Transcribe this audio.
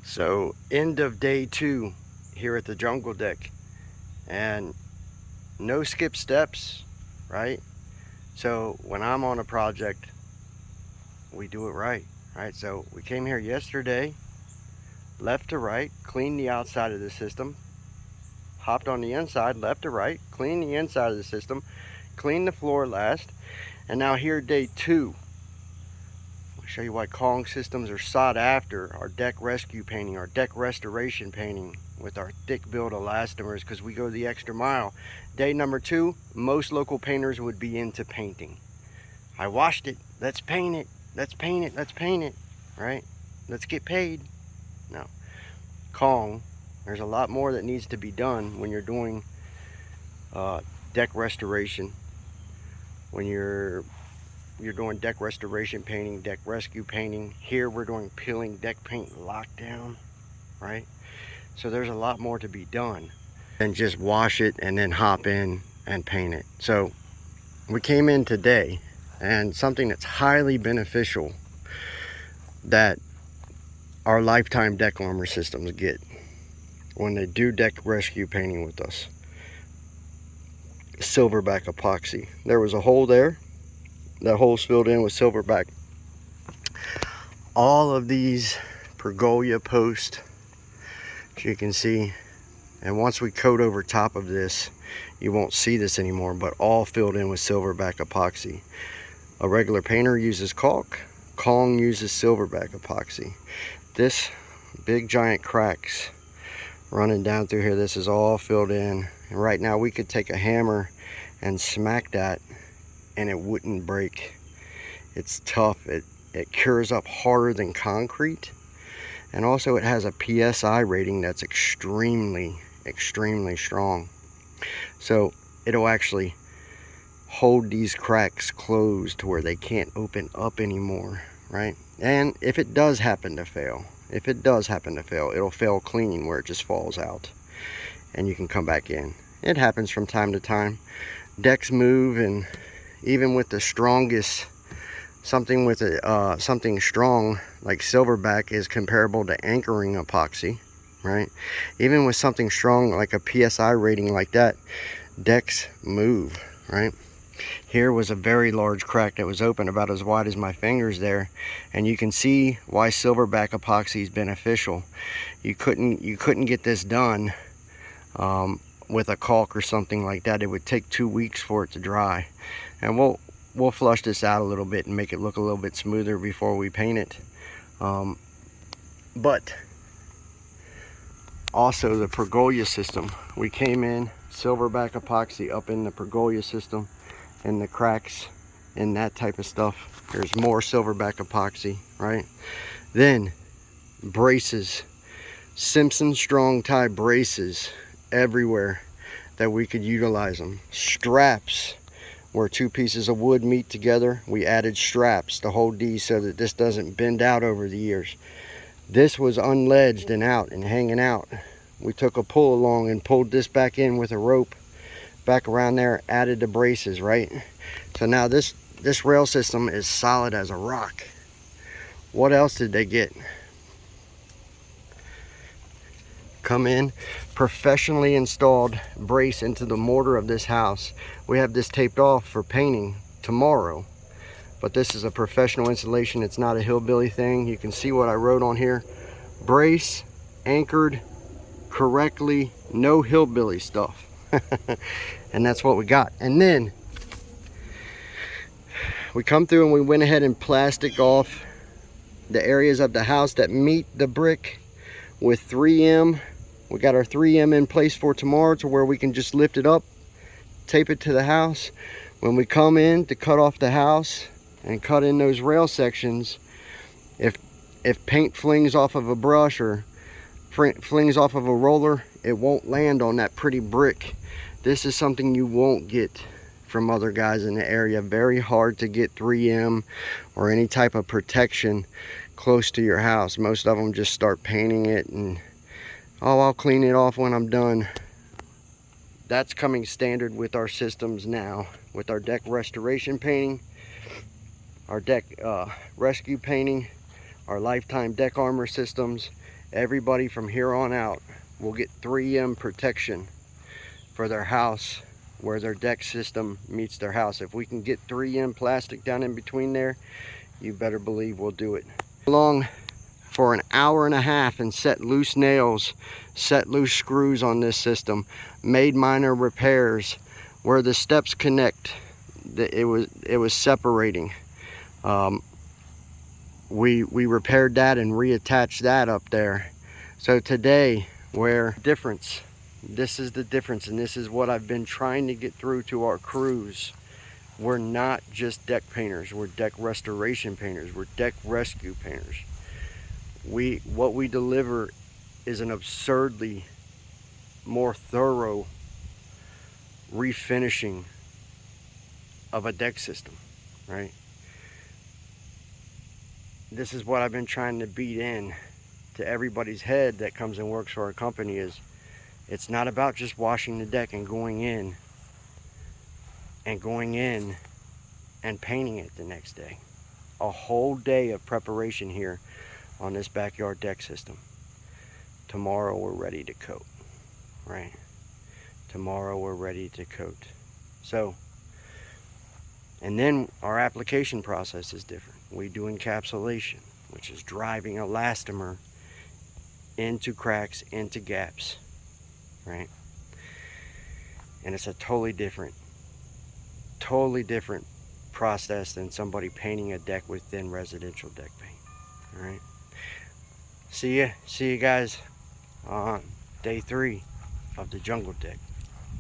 So end of day 2 here at the jungle deck, and no skip steps, right? So when I'm on a project, we do it right? So we came here yesterday, left to right, cleaned the outside of the system, hopped on the inside, left to right, cleaned the inside of the system, cleaned the floor last, and now here day 2. I'll show you why Kong systems are sought after. Our deck rescue painting, our deck restoration painting with our thick build elastomers, because we go the extra mile. Day number 2, most local painters would be into painting. I washed it, let's paint it, let's paint it, let's paint it, right? Let's get paid. No. Kong, there's a lot more that needs to be done when you're doing deck restoration. When you're doing deck restoration painting, deck rescue painting. Here we're doing peeling deck paint lockdown, right? So there's a lot more to be done than just wash it and then hop in and paint it. So we came in today, and something that's highly beneficial that our lifetime deck armor systems get when they do deck rescue painting with us: silverback epoxy. There was a hole there. That hole's filled in with silverback. All of these pergola posts, as you can see, and once we coat over top of this, you won't see this anymore, but all filled in with silverback epoxy. A regular painter uses caulk. Kong uses silverback epoxy. This big giant cracks running down through here, this is all filled in. And right now we could take a hammer and smack that and it wouldn't break. It's tough. It cures up harder than concrete, and also it has a PSI rating that's extremely strong. So it'll actually hold these cracks closed to where they can't open up anymore, right? And if it does happen to fail, it'll fail clean where it just falls out and you can come back in. It happens from time to time. Decks move, and even with the strongest, something strong like silverback is comparable to anchoring epoxy, right? Even with something strong like a PSI rating like that, decks move, right? Here was a very large crack that was open about as wide as my fingers there, and you can see why silverback epoxy is beneficial. You couldn't get this done with a caulk or something like that. It would take 2 weeks for it to dry. And we'll flush this out a little bit and make it look a little bit smoother before we paint it. But also the pergola system, we came in silverback epoxy up in the pergola system and the cracks and that type of stuff. There's more silverback epoxy, right? Then braces, Simpson strong tie braces everywhere that we could utilize them. Straps, where 2 pieces of wood meet together, we added straps to hold these so that this doesn't bend out over the years. This was unledged and out and hanging out. We took a pull along and pulled this back in with a rope back around there, added the braces, right? So now this rail system is solid as a rock. What else did they get? Come in, professionally installed brace into the mortar of this house. We have this taped off for painting tomorrow, but this is a professional installation. It's not a hillbilly thing. You can see what I wrote on here: brace anchored correctly, no hillbilly stuff. And that's what we got. And then we come through and we went ahead and plastic off the areas of the house that meet the brick with 3M. We got our 3M in place for tomorrow, to where we can just lift it up, tape it to the house. When we come in to cut off the house and cut in those rail sections, if paint flings off of a brush or flings off of a roller, it won't land on that pretty brick. This is something you won't get from other guys in the area. Very hard to get 3M or any type of protection close to your house. Most of them just start painting it and, oh, I'll clean it off when I'm done. That's coming standard with our systems now, with our deck restoration painting, our deck rescue painting, our lifetime deck armor systems, Everybody from here on out will get 3M protection for their house where their deck system meets their house. If we can get 3M plastic down in between there, you better believe we'll do it. Along for an hour and a half and set loose nails, set loose screws on this system, made minor repairs where the steps connect. It was separating. We repaired that and reattached that up there. So today, this is the difference, and this is what I've been trying to get through to our crews. We're not just deck painters, we're deck restoration painters, we're deck rescue painters. What we deliver is an absurdly more thorough refinishing of a deck system, right? This is what I've been trying to beat in to everybody's head that comes and works for our company, is it's not about just washing the deck and going in and painting it the next day. A whole day of preparation here on this backyard deck system. Tomorrow we're ready to coat, right? Tomorrow we're ready to coat. So, and then our application process is different. We do encapsulation, which is driving elastomer into cracks, into gaps, right? And it's a totally different process than somebody painting a deck with thin residential deck paint. All right. See you guys on day 3 of the jungle deck.